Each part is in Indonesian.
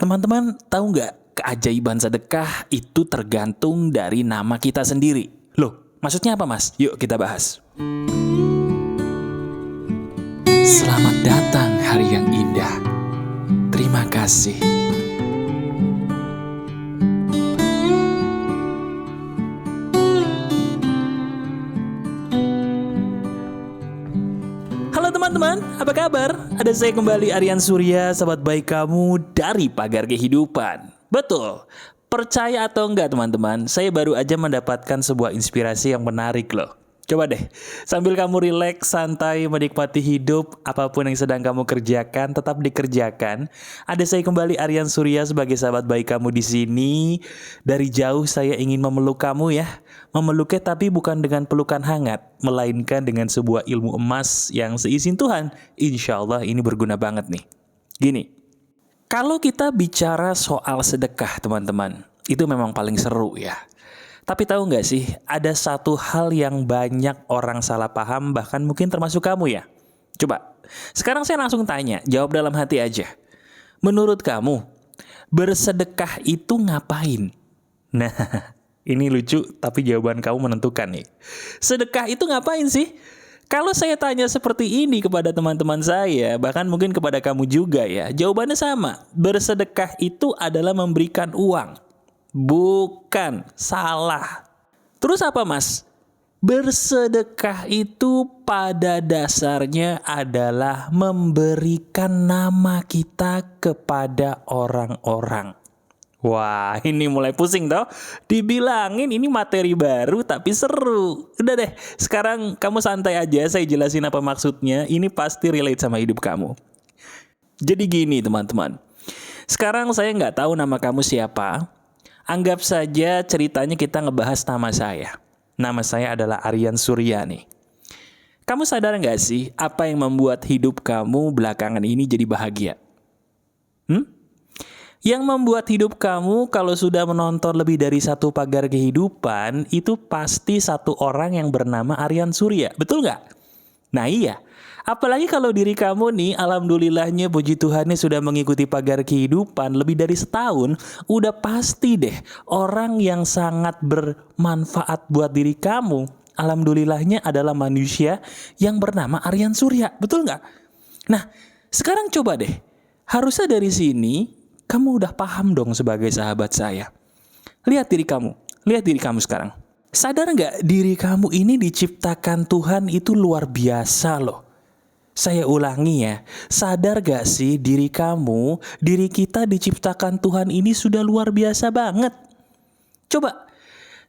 Teman-teman tahu nggak keajaiban sedekah itu tergantung dari nama kita sendiri. Loh, maksudnya apa mas? Yuk kita bahas. Selamat datang hari yang indah. Terima kasih. Halo teman-teman, apa kabar? Ada saya kembali Aryan Surya, sahabat baik kamu dari Pagar Kehidupan. Betul, percaya atau enggak teman-teman, saya baru aja mendapatkan sebuah inspirasi yang menarik loh. Coba deh, sambil kamu rileks, santai, menikmati hidup, apapun yang sedang kamu kerjakan, tetap dikerjakan. Ada saya kembali Aryan Surya sebagai sahabat baik kamu di sini. Dari jauh saya ingin memeluk kamu ya. Memeluknya tapi bukan dengan pelukan hangat, melainkan dengan sebuah ilmu emas yang seizin Tuhan. Insya Allah ini berguna banget nih. Gini, kalau kita bicara soal sedekah teman-teman, itu memang paling seru ya. Tapi tahu nggak sih, ada satu hal yang banyak orang salah paham, bahkan mungkin termasuk kamu ya. Coba, sekarang saya langsung tanya, jawab dalam hati aja. Menurut kamu, bersedekah itu ngapain? Nah, ini lucu, tapi jawaban kamu menentukan nih. Sedekah itu ngapain sih? Kalau saya tanya seperti ini kepada teman-teman saya, bahkan mungkin kepada kamu juga ya, jawabannya sama. Bersedekah itu adalah memberikan uang. Bukan, salah. Terus apa mas? Bersedekah itu pada dasarnya adalah memberikan nama kita kepada orang-orang. Wah, ini mulai pusing toh. Dibilangin ini materi baru tapi seru. Udah deh, sekarang kamu santai aja, saya jelasin apa maksudnya. Ini pasti relate sama hidup kamu. Jadi gini teman-teman. Sekarang saya nggak tahu nama kamu siapa. Anggap saja ceritanya kita ngebahas nama saya. Nama saya adalah Aryan Surya nih. Kamu sadar nggak sih apa yang membuat hidup kamu belakangan ini jadi bahagia? Yang membuat hidup kamu kalau sudah menonton lebih dari satu Pagar Kehidupan, itu pasti satu orang yang bernama Aryan Surya. Betul nggak? Nah iya. Apalagi kalau diri kamu nih, alhamdulillahnya puji Tuhannya sudah mengikuti Pagar Kehidupan lebih dari setahun, udah pasti deh orang yang sangat bermanfaat buat diri kamu, alhamdulillahnya adalah manusia yang bernama Aryan Surya, betul nggak? Nah, sekarang coba deh, harusnya dari sini kamu udah paham dong sebagai sahabat saya. Lihat diri kamu sekarang. Sadar nggak diri kamu ini diciptakan Tuhan itu luar biasa loh. Saya ulangi ya, sadar gak sih diri kamu, diri kita diciptakan Tuhan ini sudah luar biasa banget. Coba,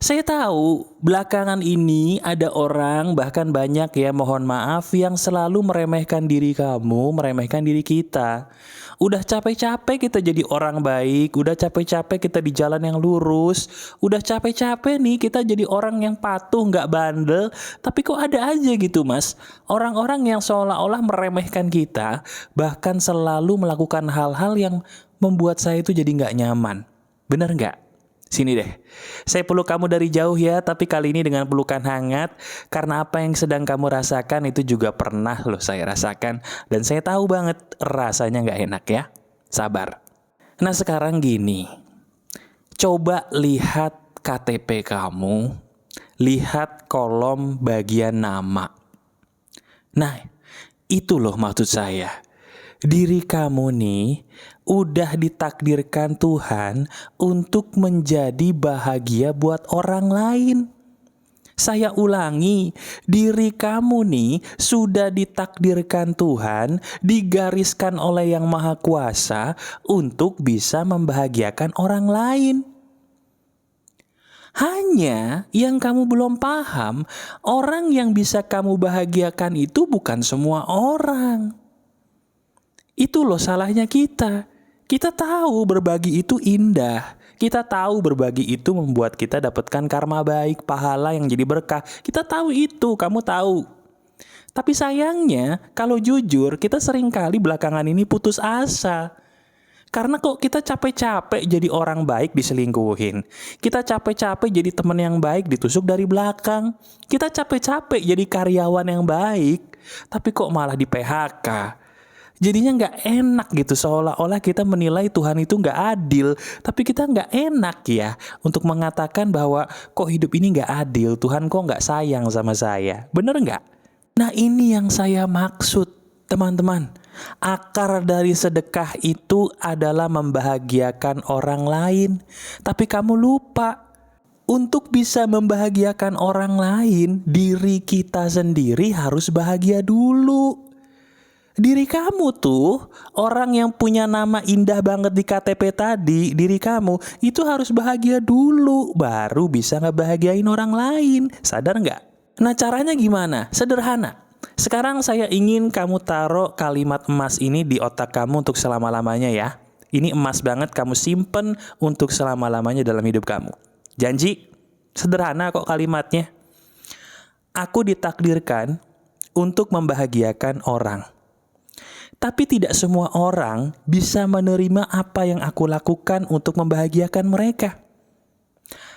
saya tahu belakangan ini ada orang, bahkan banyak ya mohon maaf, yang selalu meremehkan diri kamu, meremehkan diri kita. Udah capek-capek kita jadi orang baik, udah capek-capek kita di jalan yang lurus, udah capek-capek nih kita jadi orang yang patuh, gak bandel, tapi kok ada aja gitu mas, orang-orang yang seolah-olah meremehkan kita, bahkan selalu melakukan hal-hal yang membuat saya itu jadi gak nyaman. Bener gak? Sini deh, saya peluk kamu dari jauh ya, tapi kali ini dengan pelukan hangat, karena apa yang sedang kamu rasakan itu juga pernah loh saya rasakan, dan saya tahu banget rasanya gak enak ya, sabar. Nah sekarang gini, coba lihat KTP kamu, lihat kolom bagian nama. Nah itu loh maksud saya, diri kamu nih udah ditakdirkan Tuhan untuk menjadi bahagia buat orang lain. Saya ulangi, diri kamu nih sudah ditakdirkan Tuhan, digariskan oleh Yang Maha Kuasa untuk bisa membahagiakan orang lain. Hanya yang kamu belum paham, orang yang bisa kamu bahagiakan itu bukan semua orang. Itu loh salahnya kita. Kita tahu berbagi itu indah. Kita tahu berbagi itu membuat kita dapatkan karma baik, pahala yang jadi berkah. Kita tahu itu, kamu tahu. Tapi sayangnya, kalau jujur, kita seringkali belakangan ini putus asa. Karena kok kita capek-capek jadi orang baik diselingkuhin. Kita capek-capek jadi teman yang baik ditusuk dari belakang. Kita capek-capek jadi karyawan yang baik, tapi kok malah di PHK. Jadinya nggak enak gitu, seolah-olah kita menilai Tuhan itu nggak adil. Tapi kita nggak enak ya untuk mengatakan bahwa kok hidup ini nggak adil, Tuhan kok nggak sayang sama saya. Bener nggak? Nah ini yang saya maksud teman-teman. Akar dari sedekah itu adalah membahagiakan orang lain. Tapi kamu lupa, untuk bisa membahagiakan orang lain, diri kita sendiri harus bahagia dulu. Diri kamu tuh, orang yang punya nama indah banget di KTP tadi, diri kamu itu harus bahagia dulu, baru bisa ngebahagiain orang lain. Sadar nggak? Nah caranya gimana? Sederhana. Sekarang saya ingin kamu taruh kalimat emas ini di otak kamu untuk selama-lamanya ya. Ini emas banget, kamu simpen untuk selama-lamanya dalam hidup kamu. Janji? Sederhana kok kalimatnya. Aku ditakdirkan untuk membahagiakan orang. Tapi tidak semua orang bisa menerima apa yang aku lakukan untuk membahagiakan mereka.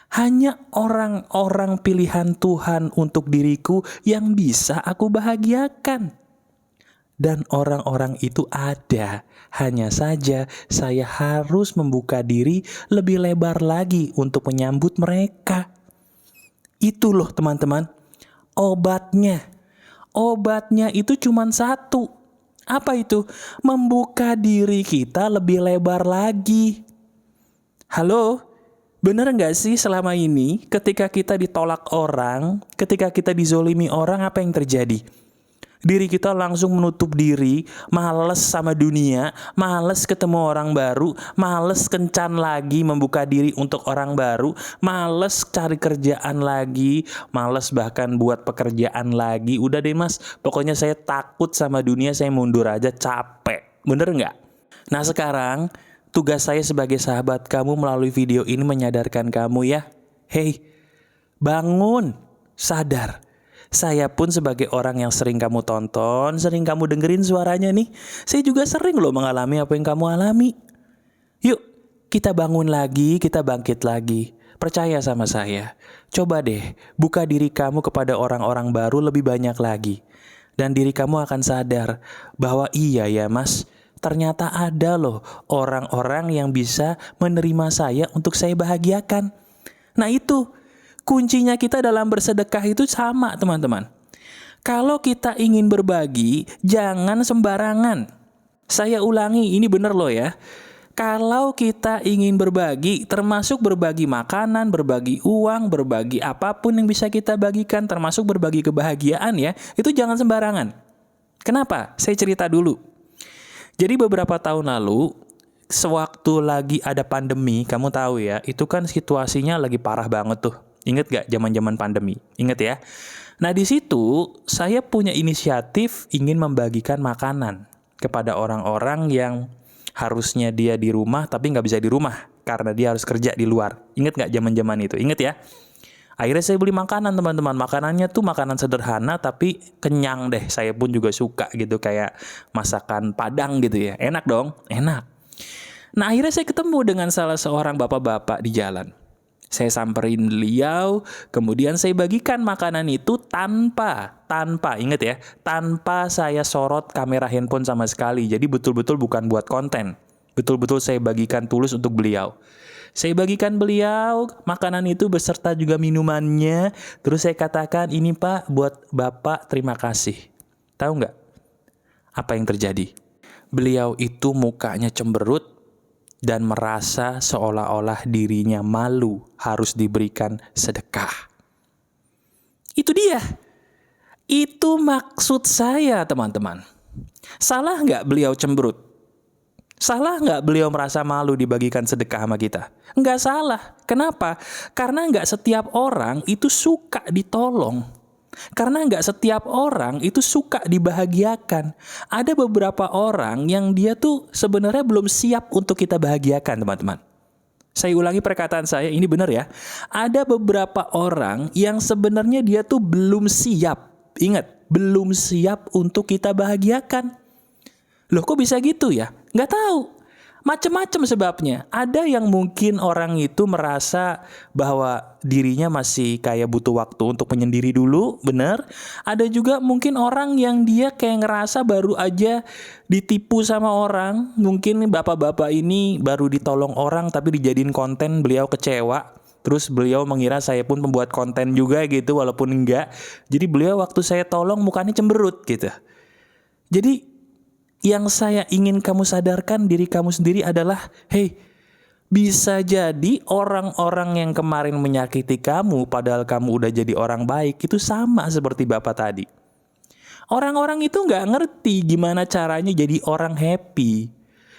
Hanya orang-orang pilihan Tuhan untuk diriku yang bisa aku bahagiakan. Dan orang-orang itu ada. Hanya saja saya harus membuka diri lebih lebar lagi untuk menyambut mereka. Itu loh teman-teman. Obatnya. Obatnya itu cuma satu. Apa itu? Membuka diri kita lebih lebar lagi. Halo? Bener gak sih selama ini ketika kita ditolak orang, ketika kita dizolimi orang, apa yang terjadi? Diri kita langsung menutup diri, males sama dunia, males ketemu orang baru, males kencan lagi membuka diri untuk orang baru, males cari kerjaan lagi, males bahkan buat pekerjaan lagi. Udah deh mas, pokoknya saya takut sama dunia, saya mundur aja, capek. Bener nggak? Nah sekarang, tugas saya sebagai sahabat kamu melalui video ini menyadarkan kamu ya. Hey, bangun, sadar. Saya pun sebagai orang yang sering kamu tonton, sering kamu dengerin suaranya nih, saya juga sering loh mengalami apa yang kamu alami. Yuk, kita bangun lagi, kita bangkit lagi. Percaya sama saya. Coba deh, buka diri kamu kepada orang-orang baru lebih banyak lagi. Dan diri kamu akan sadar bahwa iya ya mas, ternyata ada loh orang-orang yang bisa menerima saya untuk saya bahagiakan. Nah itu, kuncinya kita dalam bersedekah itu sama teman-teman. Kalau kita ingin berbagi, jangan sembarangan. Saya ulangi, ini bener loh ya. Kalau kita ingin berbagi, termasuk berbagi makanan, berbagi uang, berbagi apapun yang bisa kita bagikan, termasuk berbagi kebahagiaan ya, itu jangan sembarangan. Kenapa? Saya cerita dulu. Jadi beberapa tahun lalu, sewaktu lagi ada pandemi, kamu tahu ya, itu kan situasinya lagi parah banget tuh. Ingat gak zaman-zaman pandemi? Ingat ya. Nah di situ saya punya inisiatif ingin membagikan makanan kepada orang-orang yang harusnya dia di rumah tapi nggak bisa di rumah karena dia harus kerja di luar. Ingat gak zaman-zaman itu? Ingat ya. Akhirnya saya beli makanan teman-teman. Makanannya tuh makanan sederhana tapi kenyang deh. Saya pun juga suka gitu, kayak masakan Padang gitu ya. Enak dong, enak. Nah akhirnya saya ketemu dengan salah seorang bapak-bapak di jalan. Saya samperin beliau, kemudian saya bagikan makanan itu tanpa, ingat ya, tanpa saya sorot kamera handphone sama sekali. Jadi betul-betul bukan buat konten. Betul-betul saya bagikan tulus untuk beliau. Saya bagikan beliau makanan itu beserta juga minumannya. Terus saya katakan, ini Pak buat Bapak, terima kasih. Tahu nggak apa yang terjadi? Beliau itu mukanya cemberut dan merasa seolah-olah dirinya malu harus diberikan sedekah. Itu dia. Itu maksud saya teman-teman. Salah nggak beliau cemberut? Salah nggak beliau merasa malu dibagikan sedekah sama kita? Nggak salah. Kenapa? Karena nggak setiap orang itu suka ditolong. Karena nggak setiap orang itu suka dibahagiakan. Ada beberapa orang yang dia tuh sebenarnya belum siap untuk kita bahagiakan teman-teman. Saya ulangi perkataan saya, ini benar ya. Ada beberapa orang yang sebenarnya dia tuh belum siap. Ingat, belum siap untuk kita bahagiakan. Loh kok bisa gitu ya? Nggak tahu. Macem-macem sebabnya. Ada yang mungkin orang itu merasa bahwa dirinya masih kayak butuh waktu untuk menyendiri dulu, bener. Ada juga mungkin orang yang dia kayak ngerasa baru aja ditipu sama orang. Mungkin bapak-bapak ini baru ditolong orang tapi dijadiin konten, beliau kecewa. Terus beliau mengira saya pun pembuat konten juga gitu, walaupun enggak. Jadi beliau waktu saya tolong mukanya cemberut gitu. Jadi yang saya ingin kamu sadarkan diri kamu sendiri adalah, hey, bisa jadi orang-orang yang kemarin menyakiti kamu padahal kamu udah jadi orang baik itu sama seperti bapak tadi. Orang-orang itu gak ngerti gimana caranya jadi orang happy.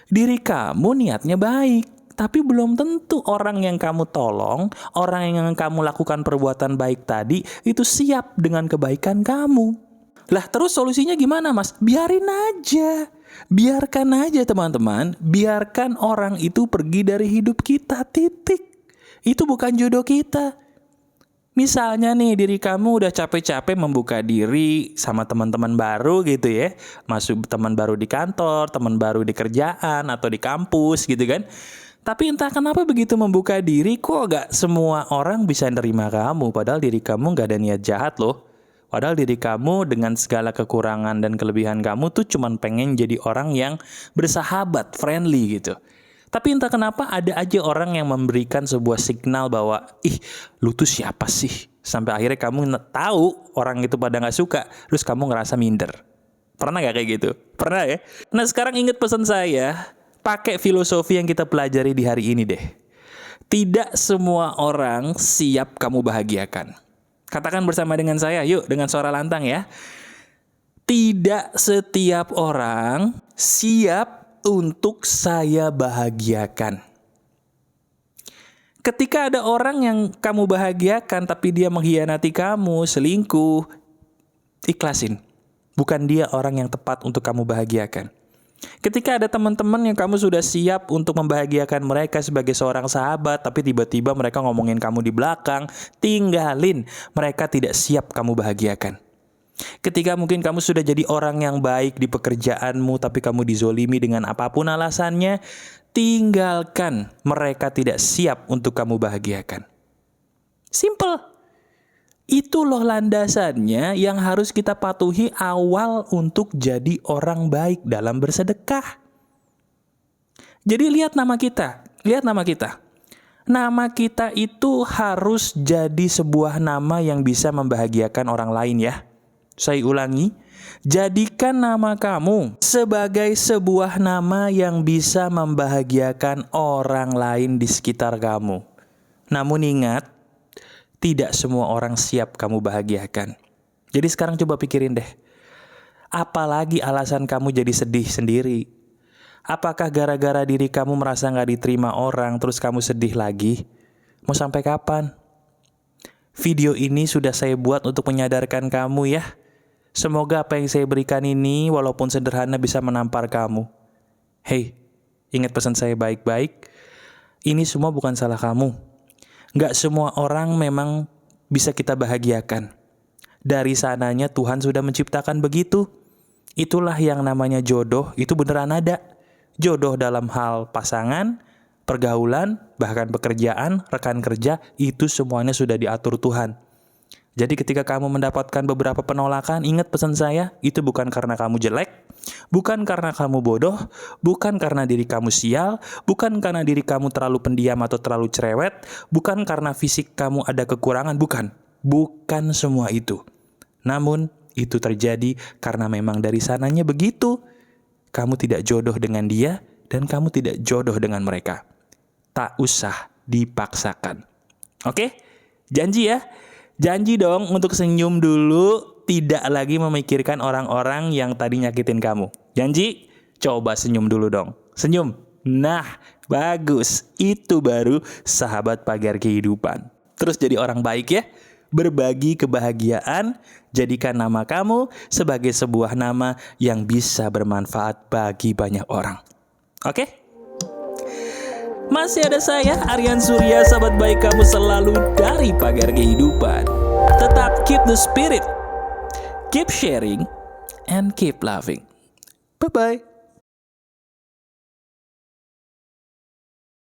Diri kamu niatnya baik, tapi belum tentu orang yang kamu tolong, orang yang kamu lakukan perbuatan baik tadi itu siap dengan kebaikan kamu. Lah terus solusinya gimana mas? Biarin aja. Biarkan aja teman-teman. Biarkan orang itu pergi dari hidup kita, titik. Itu bukan jodoh kita. Misalnya nih diri kamu udah capek-capek membuka diri sama teman-teman baru gitu ya. Masuk teman baru di kantor, teman baru di kerjaan atau di kampus gitu kan. Tapi entah kenapa begitu membuka diri kok gak semua orang bisa nerima kamu. Padahal diri kamu gak ada niat jahat loh. Padahal diri kamu dengan segala kekurangan dan kelebihan kamu tuh cuman pengen jadi orang yang bersahabat, friendly gitu. Tapi entah kenapa ada aja orang yang memberikan sebuah signal bahwa, ih lu tuh siapa sih? Sampai akhirnya kamu tahu orang itu pada gak suka, terus kamu ngerasa minder. Pernah gak kayak gitu? Pernah ya? Nah sekarang ingat pesan saya, pakai filosofi yang kita pelajari di hari ini deh. Tidak semua orang siap kamu bahagiakan. Katakan bersama dengan saya, yuk dengan suara lantang ya. Tidak setiap orang siap untuk saya bahagiakan. Ketika ada orang yang kamu bahagiakan tapi dia mengkhianati kamu, selingkuh, ikhlasin. Bukan dia orang yang tepat untuk kamu bahagiakan. Ketika ada teman-teman yang kamu sudah siap untuk membahagiakan mereka sebagai seorang sahabat, tapi tiba-tiba mereka ngomongin kamu di belakang, tinggalin. Mereka tidak siap kamu bahagiakan. Ketika mungkin kamu sudah jadi orang yang baik di pekerjaanmu, tapi kamu dizolimi dengan apapun alasannya, tinggalkan. Mereka tidak siap untuk kamu bahagiakan. Simple. Itu loh landasannya yang harus kita patuhi awal untuk jadi orang baik dalam bersedekah. Jadi lihat nama kita. Nama kita itu harus jadi sebuah nama yang bisa membahagiakan orang lain ya. Saya ulangi, jadikan nama kamu sebagai sebuah nama yang bisa membahagiakan orang lain di sekitar kamu. Namun ingat, tidak semua orang siap kamu bahagiakan. Jadi sekarang coba pikirin deh. Apalagi alasan kamu jadi sedih sendiri? Apakah gara-gara diri kamu merasa gak diterima orang terus kamu sedih lagi? Mau sampai kapan? Video ini sudah saya buat untuk menyadarkan kamu ya. Semoga apa yang saya berikan ini walaupun sederhana bisa menampar kamu. Hey, ingat pesan saya baik-baik. Ini semua bukan salah kamu. Gak semua orang memang bisa kita bahagiakan. Dari sananya Tuhan sudah menciptakan begitu. Itulah yang namanya jodoh, itu beneran ada. Jodoh dalam hal pasangan, pergaulan, bahkan pekerjaan, rekan kerja, itu semuanya sudah diatur Tuhan. Jadi ketika kamu mendapatkan beberapa penolakan, ingat pesan saya, itu bukan karena kamu jelek, bukan karena kamu bodoh, bukan karena diri kamu sial, bukan karena diri kamu terlalu pendiam atau terlalu cerewet, bukan karena fisik kamu ada kekurangan, bukan. Bukan semua itu. Namun itu terjadi karena memang dari sananya begitu. Kamu tidak jodoh dengan dia dan kamu tidak jodoh dengan mereka. Tak usah dipaksakan. Oke? Janji ya? Janji dong untuk senyum dulu, tidak lagi memikirkan orang-orang yang tadi nyakitin kamu. Janji? Coba senyum dulu dong. Senyum. Nah, bagus. Itu baru sahabat pagar kehidupan. Terus jadi orang baik ya. Berbagi kebahagiaan, jadikan nama kamu sebagai sebuah nama yang bisa bermanfaat bagi banyak orang. Oke? Masih ada saya, Aryan Surya, sahabat baik kamu selalu dari pagar kehidupan. Tetap keep the spirit, keep sharing, and keep loving. Bye-bye.